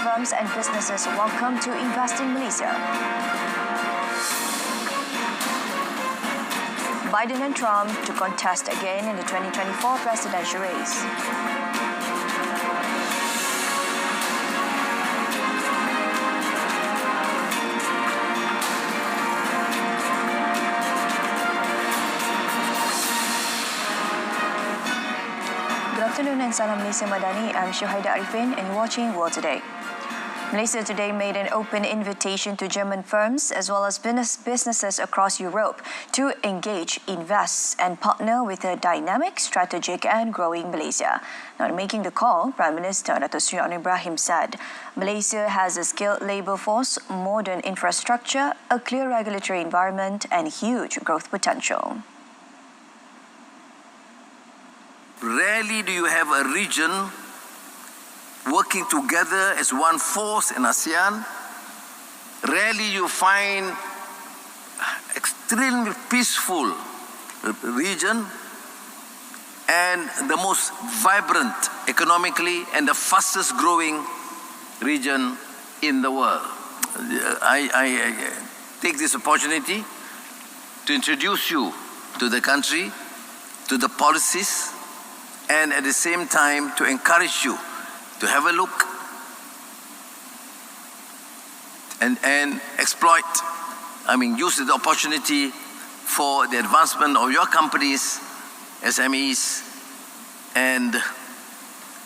firms and businesses welcome to invest in Malaysia. Biden and Trump to contest again in the 2024 presidential race. Good afternoon and salam Malaysia Madani. I'm Berita RTM and you're watching World Today. Malaysia today made an open invitation to German firms as well as businesses across Europe to engage, invest and partner with a dynamic, strategic and growing Malaysia. Now, in making the call, Prime Minister Dato' Sri Anwar Ibrahim said, Malaysia has a skilled labour force, modern infrastructure, a clear regulatory environment and huge growth potential. Rarely do you have a region working together as one force in ASEAN. Rarely you find extremely peaceful region and the most vibrant economically and the fastest growing region in the world. I take this opportunity to introduce you to the country, to the policies, and at the same time to encourage you to have a look and exploit, use the opportunity for the advancement of your companies, SMEs, and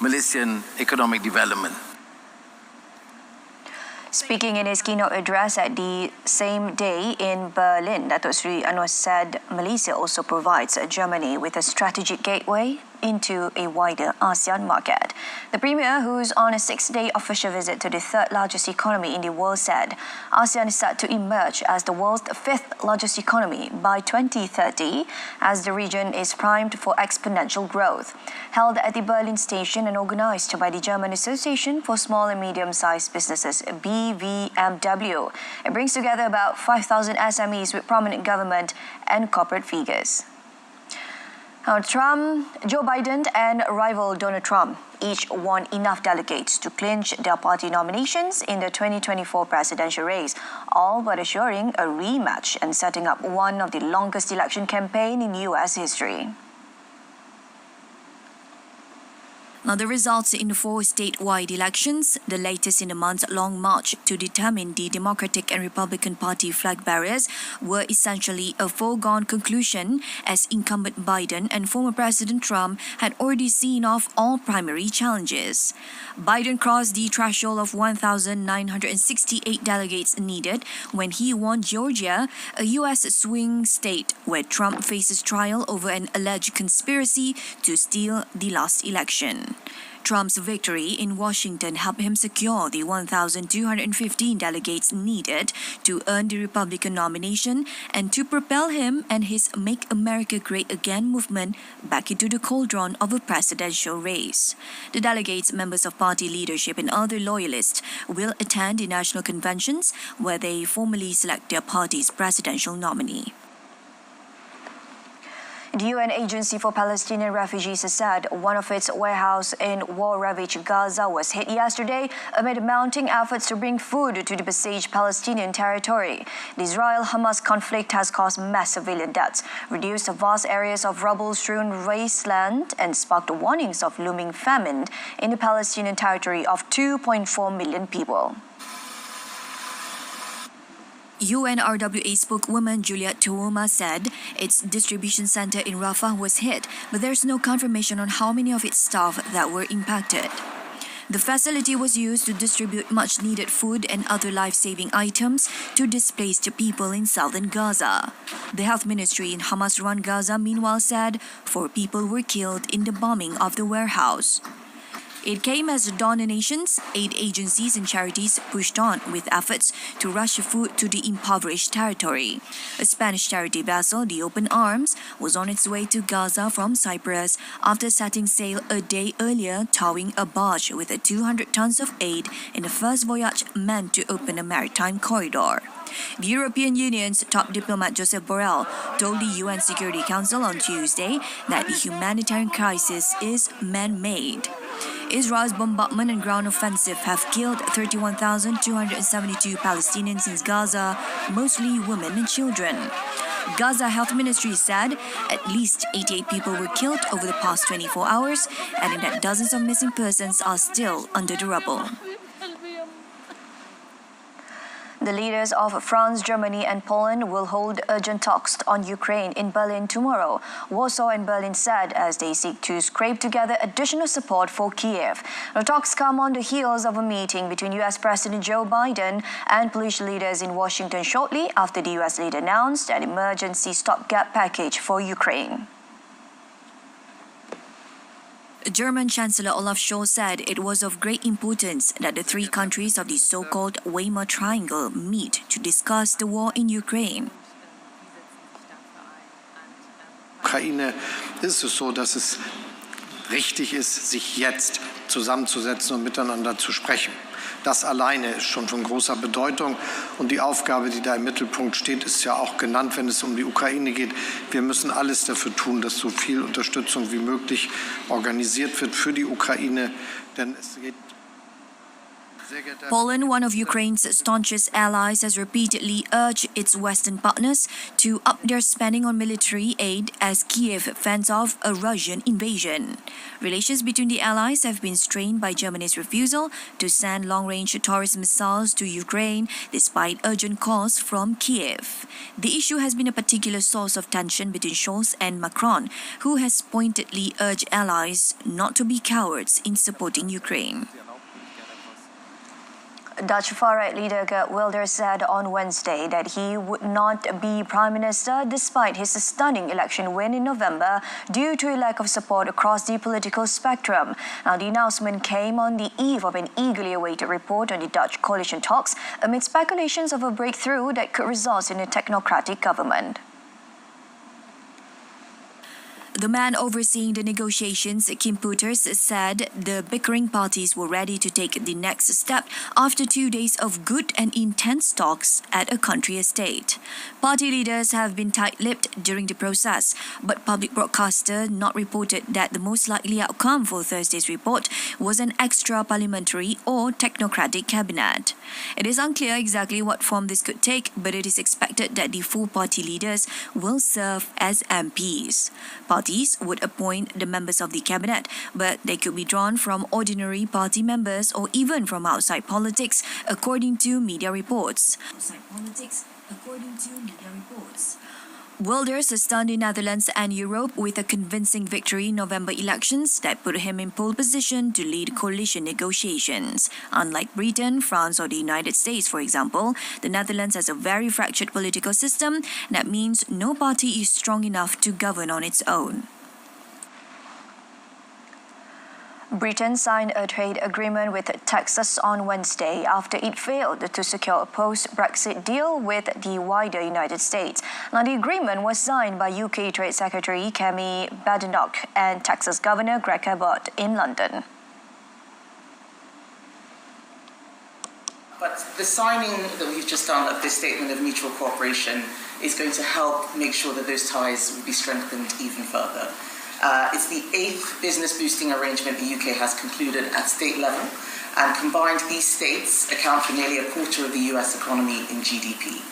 Malaysian economic development. Speaking in his keynote address at the same day in Berlin, Dato' Sri Anwar said Malaysia also provides Germany with a strategic gateway into a wider ASEAN market. The Premier, who's on a 6-day official visit to the third largest economy in the world, said ASEAN is set to emerge as the world's fifth largest economy by 2030 as the region is primed for exponential growth. Held at the Berlin station and organised by the German Association for Small and Medium-Sized Businesses, BVMW. It brings together about 5,000 SMEs with prominent government and corporate figures. Now, Joe Biden and rival Donald Trump each won enough delegates to clinch their party nominations in the 2024 presidential race, all but assuring a rematch and setting up one of the longest election campaigns in U.S. history. Now, the results in 4 statewide elections, the latest in a month-long march to determine the Democratic and Republican Party flag bearers, were essentially a foregone conclusion as incumbent Biden and former President Trump had already seen off all primary challenges. Biden crossed the threshold of 1,968 delegates needed when he won Georgia, a U.S. swing state where Trump faces trial over an alleged conspiracy to steal the last election. Trump's victory in Washington helped him secure the 1,215 delegates needed to earn the Republican nomination and to propel him and his Make America Great Again movement back into the cauldron of a presidential race. The delegates, members of party leadership and other loyalists, will attend the national conventions where they formally select their party's presidential nominee. The UN Agency for Palestinian Refugees has said one of its warehouses in war-ravaged Gaza was hit yesterday amid mounting efforts to bring food to the besieged Palestinian territory. The Israel-Hamas conflict has caused mass civilian deaths, reduced vast areas of rubble-strewn wasteland, and sparked warnings of looming famine in the Palestinian territory of 2.4 million people. UNRWA spokeswoman Juliet Tuoma said its distribution center in Rafah was hit, but there's no confirmation on how many of its staff that were impacted. The facility was used to distribute much-needed food and other life-saving items to displaced people in southern Gaza. The health ministry in Hamas-run Gaza meanwhile said 4 people were killed in the bombing of the warehouse. It came as donations, aid agencies and charities pushed on with efforts to rush food to the impoverished territory. A Spanish charity vessel, the Open Arms, was on its way to Gaza from Cyprus after setting sail a day earlier, towing a barge with 200 tons of aid in the first voyage meant to open a maritime corridor. The European Union's top diplomat Josep Borrell told the UN Security Council on Tuesday that the humanitarian crisis is man-made. Israel's bombardment and ground offensive have killed 31,272 Palestinians in Gaza, mostly women and children. Gaza Health Ministry said at least 88 people were killed over the past 24 hours, adding that dozens of missing persons are still under the rubble. The leaders of France, Germany and Poland will hold urgent talks on Ukraine in Berlin tomorrow, Warsaw and Berlin said, as they seek to scrape together additional support for Kiev. The talks come on the heels of a meeting between US President Joe Biden and Polish leaders in Washington shortly after the US leader announced an emergency stopgap package for Ukraine. German Chancellor Olaf Scholz said it was of great importance that the three countries of the so-called Weimar Triangle meet to discuss the war in Ukraine. Ukraine ist es so, dass es richtig ist, sich jetzt zusammenzusetzen und miteinander zu sprechen. Das alleine ist schon von großer Bedeutung und die Aufgabe, die da im Mittelpunkt steht, ist ja auch genannt, wenn es um die Ukraine geht. Wir müssen alles dafür tun, dass so viel Unterstützung wie möglich organisiert wird für die Ukraine, denn es geht. Poland, one of Ukraine's staunchest allies, has repeatedly urged its Western partners to up their spending on military aid as Kiev fends off a Russian invasion. Relations between the allies have been strained by Germany's refusal to send long-range Taurus missiles to Ukraine despite urgent calls from Kiev. The issue has been a particular source of tension between Scholz and Macron, who has pointedly urged allies not to be cowards in supporting Ukraine. Dutch far-right leader Geert Wilders said on Wednesday that he would not be Prime Minister despite his stunning election win in November due to a lack of support across the political spectrum. Now, the announcement came on the eve of an eagerly awaited report on the Dutch coalition talks amid speculations of a breakthrough that could result in a technocratic government. The man overseeing the negotiations, Kim Pooters, said the bickering parties were ready to take the next step after 2 days of good and intense talks at a country estate. Party leaders have been tight-lipped during the process, but public broadcaster not reported that the most likely outcome for Thursday's report was an extra parliamentary or technocratic cabinet. It is unclear exactly what form this could take, but it is expected that the full party leaders will serve as MPs. Parties would appoint the members of the cabinet, but they could be drawn from ordinary party members or even from outside politics, according to media reports. Wilders stunned the Netherlands and Europe with a convincing victory in November elections that put him in pole position to lead coalition negotiations. Unlike Britain, France or the United States, for example, the Netherlands has a very fractured political system. That means no party is strong enough to govern on its own. Britain signed a trade agreement with Texas on Wednesday after it failed to secure a post-Brexit deal with the wider United States. Now, the agreement was signed by UK Trade Secretary Kemi Badenoch and Texas Governor Greg Abbott in London. But the signing that we've just done of this statement of mutual cooperation is going to help make sure that those ties will be strengthened even further. It's the 8th business-boosting arrangement the UK has concluded at state level, and combined these states account for nearly a quarter of the US economy in GDP.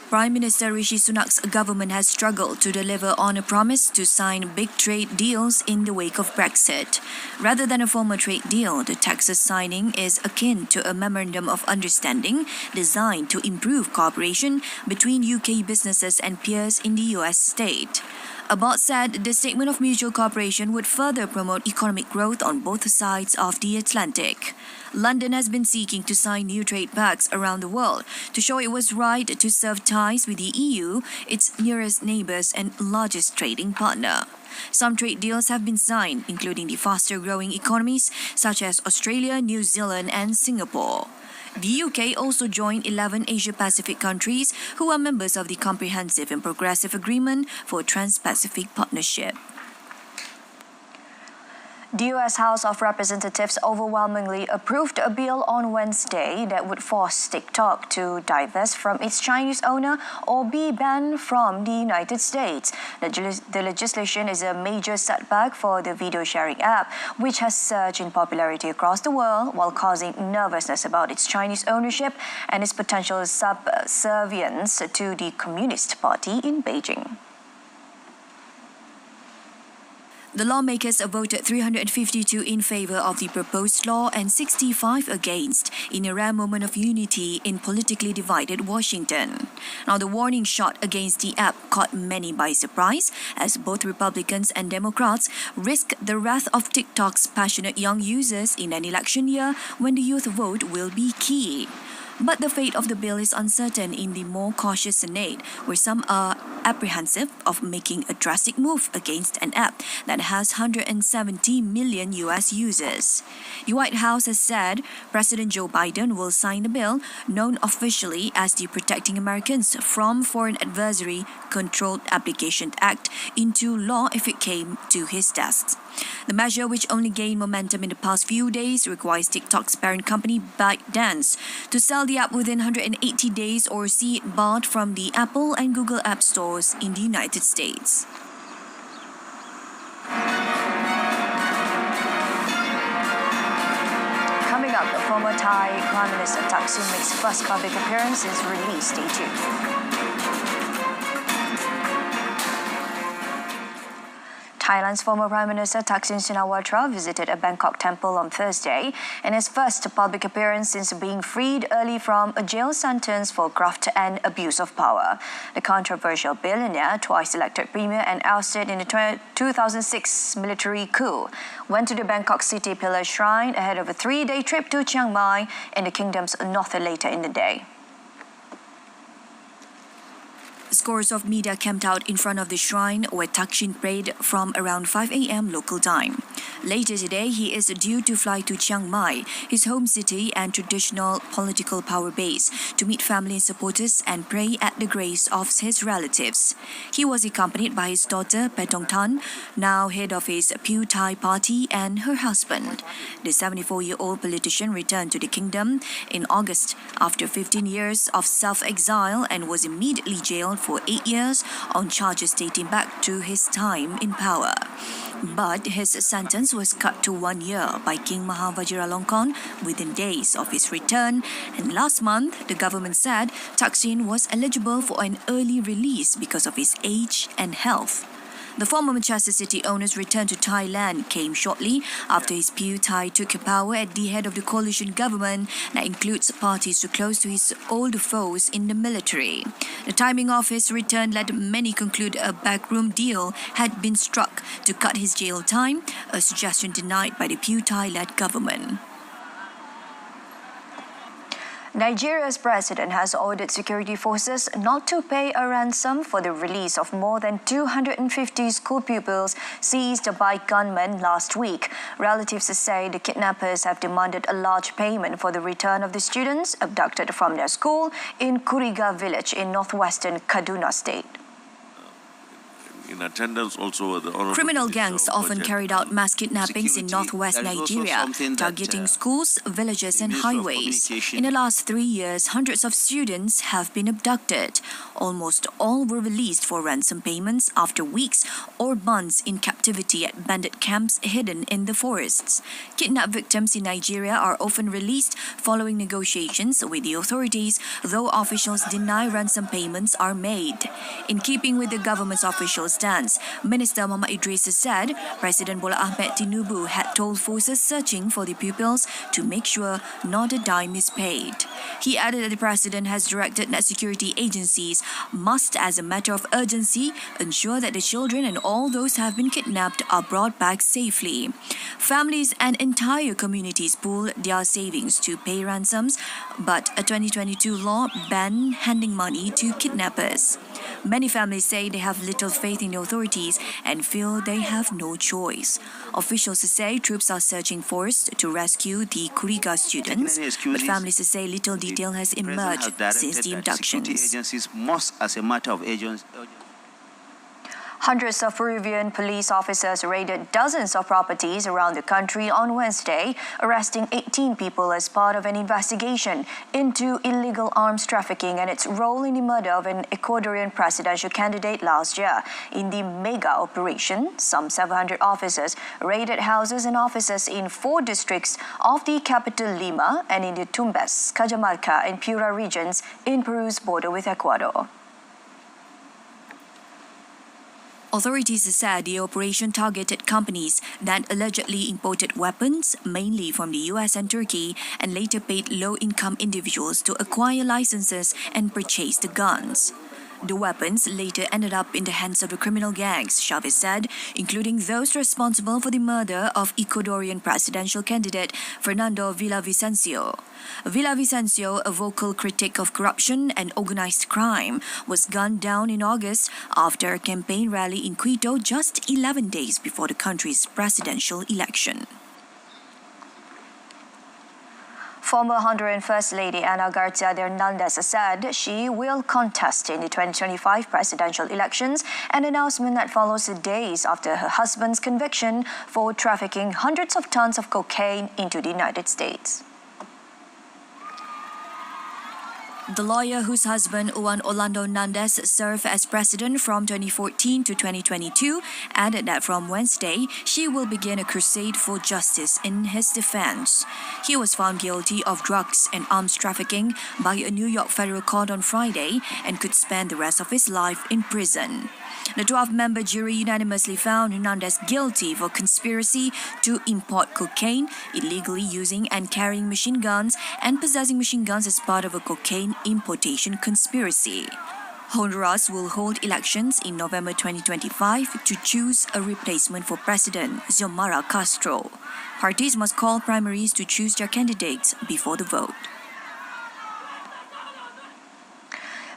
Prime Minister Rishi Sunak's government has struggled to deliver on a promise to sign big trade deals in the wake of Brexit. Rather than a formal trade deal, the Texas signing is akin to a memorandum of understanding designed to improve cooperation between UK businesses and peers in the US state. Abbott said the statement of mutual cooperation would further promote economic growth on both sides of the Atlantic. London has been seeking to sign new trade pacts around the world to show it was right to serve ties with the EU, its nearest neighbours and largest trading partner. Some trade deals have been signed, including the faster-growing economies such as Australia, New Zealand and Singapore. The UK also joined 11 Asia-Pacific countries who are members of the Comprehensive and Progressive Agreement for Trans-Pacific Partnership. The U.S. House of Representatives overwhelmingly approved a bill on Wednesday that would force TikTok to divest from its Chinese owner or be banned from the United States. The legislation is a major setback for the video sharing app, which has surged in popularity across the world while causing nervousness about its Chinese ownership and its potential subservience to the Communist Party in Beijing. The lawmakers voted 352 in favor of the proposed law and 65 against, in a rare moment of unity in politically divided Washington. Now, the warning shot against the app caught many by surprise, as both Republicans and Democrats risk the wrath of TikTok's passionate young users in an election year when the youth vote will be key. But the fate of the bill is uncertain in the more cautious Senate, where some are apprehensive of making a drastic move against an app that has 170 million US users. The White House has said President Joe Biden will sign the bill, known officially as the Protecting Americans from Foreign Adversary Controlled Application Act, into law if it came to his desk. The measure, which only gained momentum in the past few days, requires TikTok's parent company ByteDance to sell the app within 180 days or see it barred from the Apple and Google App Stores in the United States. Coming up, the former Thai Prime Minister Thaksin makes first public appearance since release. Stay tuned. Thailand's former Prime Minister Thaksin Shinawatra visited a Bangkok temple on Thursday in his first public appearance since being freed early from a jail sentence for graft and abuse of power. The controversial billionaire, twice elected premier and ousted in the 2006 military coup, went to the Bangkok City Pillar Shrine ahead of a 3-day trip to Chiang Mai in the kingdom's north later in the day. Scores of media camped out in front of the shrine where Thaksin prayed from around 5 a.m. local time. Later today, he is due to fly to Chiang Mai, his home city and traditional political power base, to meet family and supporters and pray at the graves of his relatives. He was accompanied by his daughter, Paetongtarn, now head of his Pheu Thai party, and her husband. The 74-year-old politician returned to the kingdom in August after 15 years of self-exile and was immediately jailed for 8 years on charges dating back to his time in power. But his sentence was cut to 1 year by King Maha Vajiralongkorn within days of his return, and last month the government said Thaksin was eligible for an early release because of his age and health. The former Manchester City owner's return to Thailand came shortly after his Pheu Thai took power at the head of the coalition government that includes parties too close to his old foes in the military. The timing of his return led many conclude a backroom deal had been struck to cut his jail time, a suggestion denied by the Pheu Thai-led government. Nigeria's president has ordered security forces not to pay a ransom for the release of more than 250 school pupils seized by gunmen last week. Relatives say the kidnappers have demanded a large payment for the return of the students abducted from their school in Kuriga village in northwestern Kaduna state. In attendance also the criminal gangs often carried out mass kidnappings in northwest Nigeria, targeting schools, villages and highways. In the last 3 years, hundreds of students have been abducted. Almost all were released for ransom payments after weeks or months in captivity at bandit camps hidden in the forests. Kidnapped victims in Nigeria are often released following negotiations with the authorities, though officials deny ransom payments are made. In keeping with the government's official stance, Minister Muhammad Idris said President Bola Ahmed Tinubu had told forces searching for the pupils to make sure not a dime is paid. He added that the president has directed that security agencies must, as a matter of urgency, ensure that the children and all those who have been kidnapped are brought back safely. Families and entire communities pool their savings to pay ransoms, but a 2022 law banned handing money to kidnappers. Many families say they have little faith in the authorities and feel they have no choice. Officials say troops are searching forest to rescue the Kuriga students, but families say little detail has emerged since the abductions. Hundreds of Peruvian police officers raided dozens of properties around the country on Wednesday, arresting 18 people as part of an investigation into illegal arms trafficking and its role in the murder of an Ecuadorian presidential candidate last year. In the mega operation, some 700 officers raided houses and offices in 4 districts of the capital Lima and in the Tumbes, Cajamarca and Piura regions in Peru's border with Ecuador. Authorities said the operation targeted companies that allegedly imported weapons, mainly from the US and Turkey, and later paid low-income individuals to acquire licenses and purchase the guns. The weapons later ended up in the hands of the criminal gangs, Chavez said, including those responsible for the murder of Ecuadorian presidential candidate Fernando Villavicencio. Villavicencio, a vocal critic of corruption and organized crime, was gunned down in August after a campaign rally in Quito just 11 days before the country's presidential election. Former Honduran First Lady Ana Garcia de Hernandez said she will contest in the 2025 presidential elections, an announcement that follows days after her husband's conviction for trafficking hundreds of tons of cocaine into the United States. The lawyer whose husband, Juan Orlando Hernandez, served as president from 2014 to 2022, added that from Wednesday, she will begin a crusade for justice in his defense. He was found guilty of drugs and arms trafficking by a New York federal court on Friday and could spend the rest of his life in prison. The 12-member jury unanimously found Hernandez guilty for conspiracy to import cocaine, illegally using and carrying machine guns, and possessing machine guns as part of a cocaine importation conspiracy. Honduras will hold elections in November 2025 to choose a replacement for President Xiomara Castro. Parties must call primaries to choose their candidates before the vote.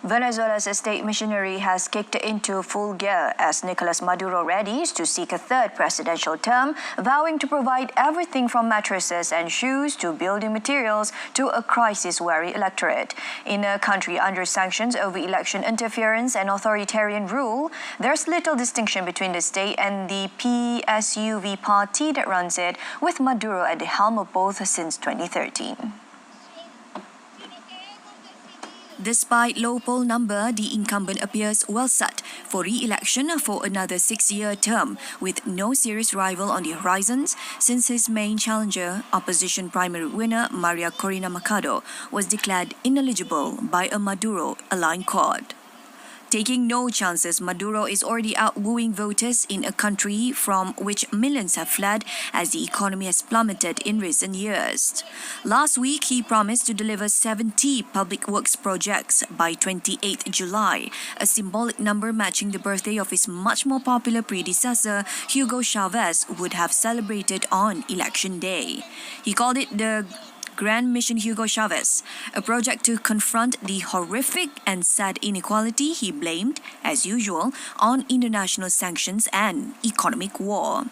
Venezuela's state machinery has kicked into full gear as Nicolas Maduro readies to seek a third presidential term, vowing to provide everything from mattresses and shoes to building materials to a crisis-wary electorate. In a country under sanctions over election interference and authoritarian rule, there's little distinction between the state and the PSUV party that runs it, with Maduro at the helm of both since 2013. Despite low poll number, the incumbent appears well set for re-election for another 6-year term, with no serious rival on the horizons since his main challenger, opposition primary winner Maria Corina Machado, was declared ineligible by a Maduro-aligned court. Taking no chances, Maduro is already out wooing voters in a country from which millions have fled as the economy has plummeted in recent years. Last week, he promised to deliver 70 public works projects by 28 July, a symbolic number matching the birthday of his much more popular predecessor, Hugo Chavez, would have celebrated on Election Day. He called it the Grand Mission Hugo Chavez, a project to confront the horrific and sad inequality he blamed, as usual, on international sanctions and economic war.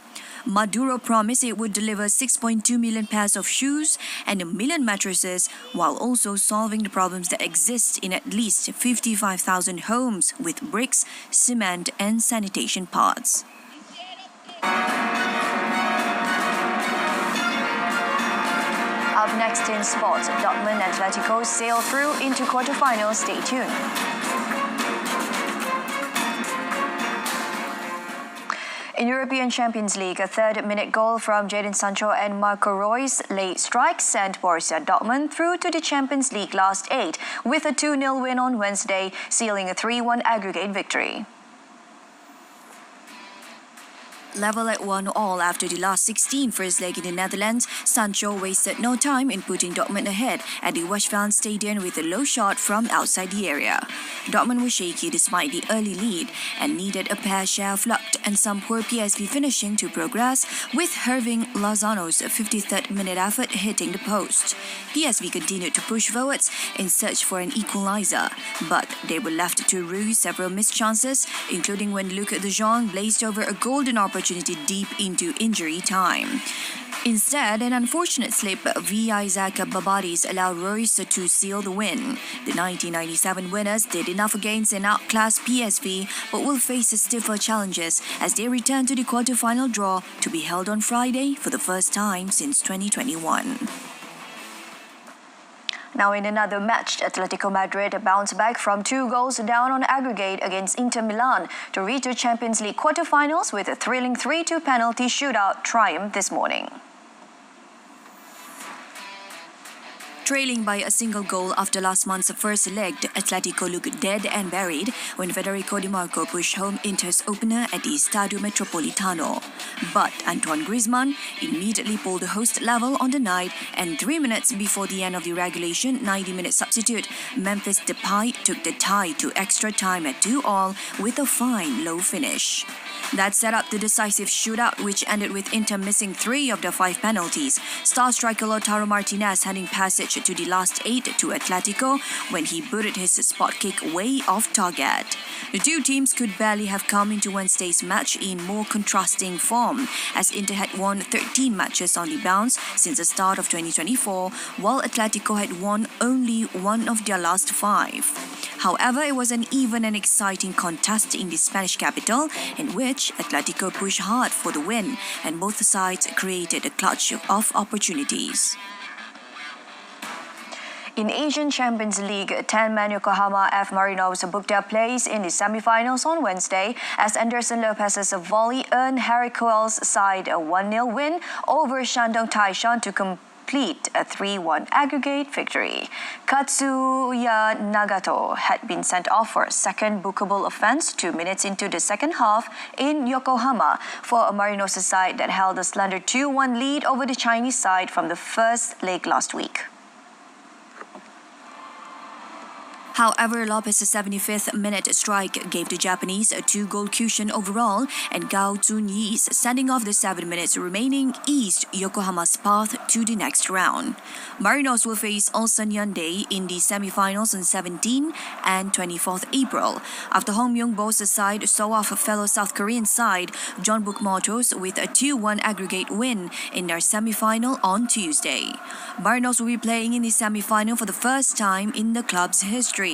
Maduro promised it would deliver 6.2 million pairs of shoes and 1 million mattresses, while also solving the problems that exist in at least 55,000 homes with bricks, cement, and sanitation parts. Up next in sports, Dortmund and Atletico sail through into quarterfinals. Stay tuned. In European Champions League, a third-minute goal from Jadon Sancho and Marco Reus late strike sent Borussia Dortmund through to the Champions League last 8 with a 2-0 win on Wednesday, sealing a 3-1 aggregate victory. Level at 1-1 after the last 16 first leg in the Netherlands, Sancho wasted no time in putting Dortmund ahead at the Westfalen Stadium with a low shot from outside the area. Dortmund was shaky despite the early lead and needed a pair share of luck and some poor PSV finishing to progress, with Herving Lozano's 53rd minute effort hitting the post. PSV continued to push forwards in search for an equalizer, but they were left to rue several missed chances, including when Luc de Jong blazed over a golden opportunity opportunity deep into injury time. Instead, an unfortunate slip via Isaac Babadis allowed Royce to seal the win. The 1997 winners did enough against an outclassed PSV but will face stiffer challenges as they return to the quarter-final draw to be held on Friday for the first time since 2021. Now in another match, Atletico Madrid bounced back from 2 goals down on aggregate against Inter Milan to reach the Champions League quarter-finals with a thrilling 3-2 penalty shootout triumph this morning. Trailing by a single goal after last month's first leg, Atletico looked dead and buried when Federico Di Marco pushed home Inter's opener at the Estadio Metropolitano. But Antoine Griezmann immediately pulled the host level on the night, and 3 minutes before the end of the regulation 90-minute substitute, Memphis Depay took the tie to extra time at 2-2 with a fine low finish. That set up the decisive shootout, which ended with Inter missing 3 of the 5 penalties. Star striker Lautaro Martinez handing passage to the last 8 to Atletico when he booted his spot kick way off target. The two teams could barely have come into Wednesday's match in more contrasting form, as Inter had won 13 matches on the bounce since the start of 2024, while Atletico had won only 1 of their last 5. However, it was an even and exciting contest in the Spanish capital, in which Atletico pushed hard for the win, and both sides created a clutch of opportunities. In Asian Champions League, 10-man Yokohama F. Marinos booked their place in the semi-finals on Wednesday as Anderson Lopez's volley earned Harry Coel's side a 1-0 win over Shandong Taishan to complete a 3-1 aggregate victory. Katsuya Nagato had been sent off for a second bookable offence 2 minutes into the second half in Yokohama for a Marinos side that held a slender 2-1 lead over the Chinese side from the first leg last week. However, Lopez's 75th minute strike gave the Japanese a 2-goal cushion overall, and Gao Zunyi's sending off the 7 minutes remaining eased Yokohama's path to the next round. Marinos will face Ulsan Hyundai in the semi-finals on 17 and 24th April, after Hong Myung-bo's side saw off a fellow South Korean side, Jeonbuk Motors, with a 2-1 aggregate win in their semi-final on Tuesday. Marinos will be playing in the semi-final for the first time in the club's history.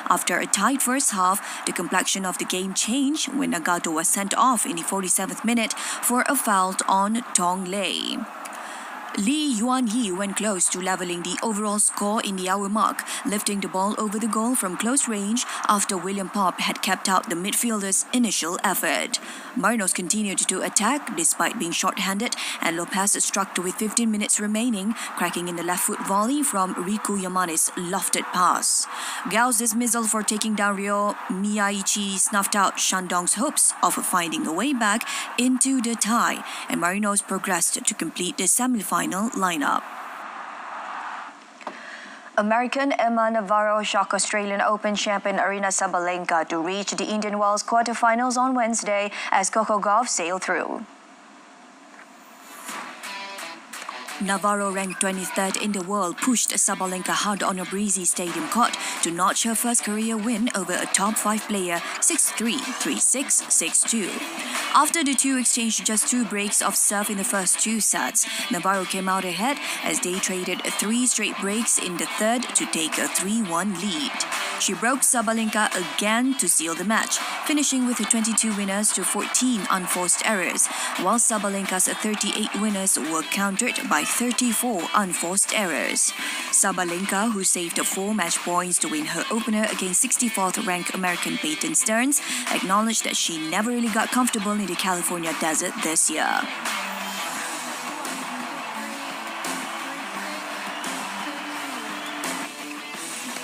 After a tight first half, the complexion of the game changed when Nagato was sent off in the 47th minute for a foul on Tong Lei. Lee Yuan-Yi went close to leveling the overall score in the hour mark, lifting the ball over the goal from close range after William Popp had kept out the midfielder's initial effort. Marinos continued to attack despite being short-handed, and Lopez struck with 15 minutes remaining, cracking in the left foot volley from Riku Yamane's lofted pass. Gao's dismissal for taking down Ryo Miyaichi snuffed out Shandong's hopes of finding a way back into the tie, and Marinos progressed to complete the semi-final lineup. American Emma Navarro shocked Australian Open champion Aryna Sabalenka to reach the Indian Wells quarterfinals on Wednesday as Coco Gauff sailed through. Navarro, ranked 23rd in the world, pushed Sabalenka hard on a breezy stadium court to notch her first career win over a top 5 player 6-3, 3-6, 6-2. After the two exchanged just 2 breaks of serve in the first 2 sets, Navarro came out ahead as they traded 3 straight breaks in the third to take a 3-1 lead. She broke Sabalenka again to seal the match, finishing with 22 winners to 14 unforced errors, while Sabalenka's 38 winners were countered by 34 unforced errors. Sabalenka, who saved 4 match points to win her opener against 64th ranked American Peyton Stearns, acknowledged that she never really got comfortable in the California desert this year.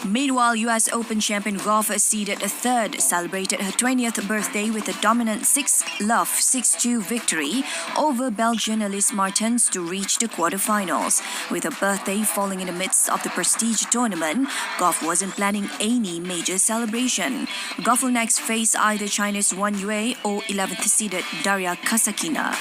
Meanwhile, US Open champion Gauff, seeded 3rd, celebrated her 20th birthday with a dominant 6-love 6-2 victory over Belgian Elise Martens to reach the quarterfinals. With her birthday falling in the midst of the prestige tournament, Gauff wasn't planning any major celebration. Gauff will next face either China's Wang Yue or 11th seeded Daria Kasakina.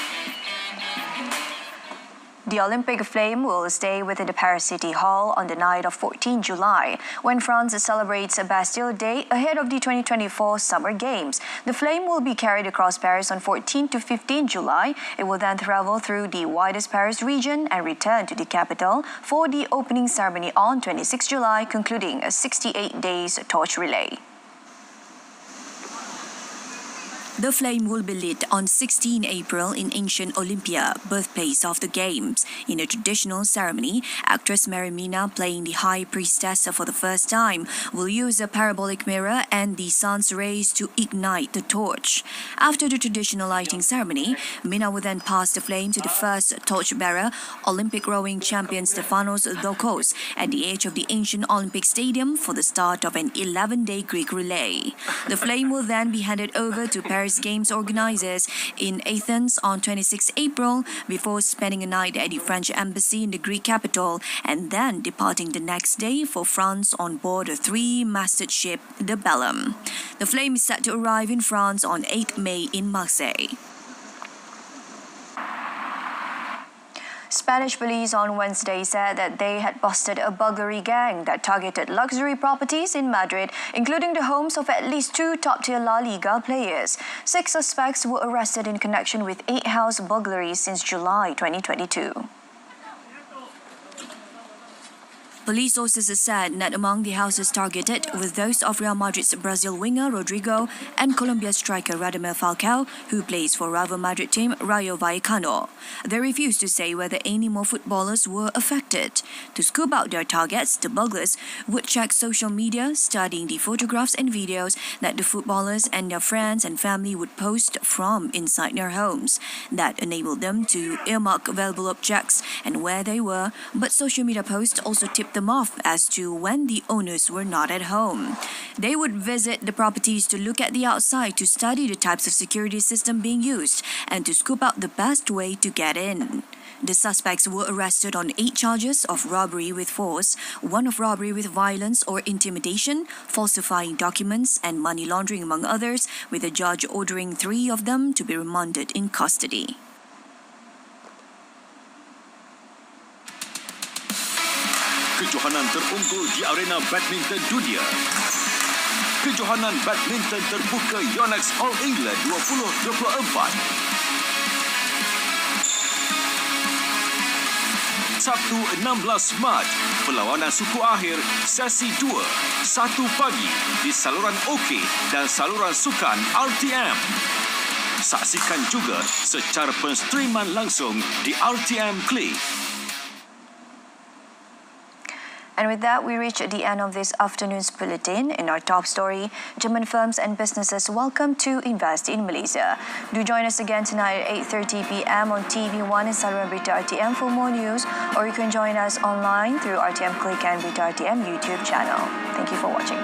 The Olympic flame will stay within the Paris City Hall on the night of 14 July, when France celebrates Bastille Day ahead of the 2024 Summer Games. The flame will be carried across Paris on 14 to 15 July. It will then travel through the widest Paris region and return to the capital for the opening ceremony on 26 July, concluding a 68 days torch relay. The flame will be lit on 16 April in ancient Olympia, birthplace of the Games. In a traditional ceremony, actress Marimina, playing the High Priestess for the first time, will use a parabolic mirror and the sun's rays to ignite the torch. After the traditional lighting ceremony, Mina will then pass the flame to the first torchbearer, Olympic rowing champion Stefanos Dokos, at the edge of the ancient Olympic Stadium for the start of an 11-day Greek relay. The flame will then be handed over to Paris Games organizers in Athens on 26 April before spending a night at the French embassy in the Greek capital and then departing the next day for France on board a 3-masted ship, the Bellum. The flame is set to arrive in France on 8 May in Marseille. Spanish police on Wednesday said that they had busted a burglary gang that targeted luxury properties in Madrid, including the homes of at least 2 top-tier La Liga players. 6 suspects were arrested in connection with 8 house burglaries since July 2022. Police sources said that among the houses targeted were those of Real Madrid's Brazil winger Rodrigo and Colombia's striker Radamel Falcao, who plays for rival Madrid team Rayo Vallecano. They refused to say whether any more footballers were affected. To scoop out their targets, the burglars would check social media, studying the photographs and videos that the footballers and their friends and family would post from inside their homes. That enabled them to earmark valuable objects and where they were, but social media posts also tipped them off as to when the owners were not at home. They would visit the properties to look at the outside, to study the types of security system being used, and to scoop out the best way to get in. The suspects were arrested on 8 charges of robbery with force, 1 of robbery with violence or intimidation, falsifying documents, and money laundering, among others, with a judge ordering 3 of them to be remanded in custody. Kejohanan terunggul di arena badminton dunia. Kejohanan badminton terbuka Yonex All England 2024. Sabtu 16 Mac, perlawanan suku akhir sesi 2, 1 pagi di saluran OK dan saluran sukan RTM. Saksikan juga secara penstreaman langsung di RTM Klik. And with that, we reach the end of this afternoon's bulletin. In our top story, German firms and businesses welcome to invest in Malaysia. Do join us again tonight at 8:30 p.m. on TV1 and saluran Berita RTM for more news, or you can join us online through RTM Click and Berita RTM YouTube channel. Thank you for watching.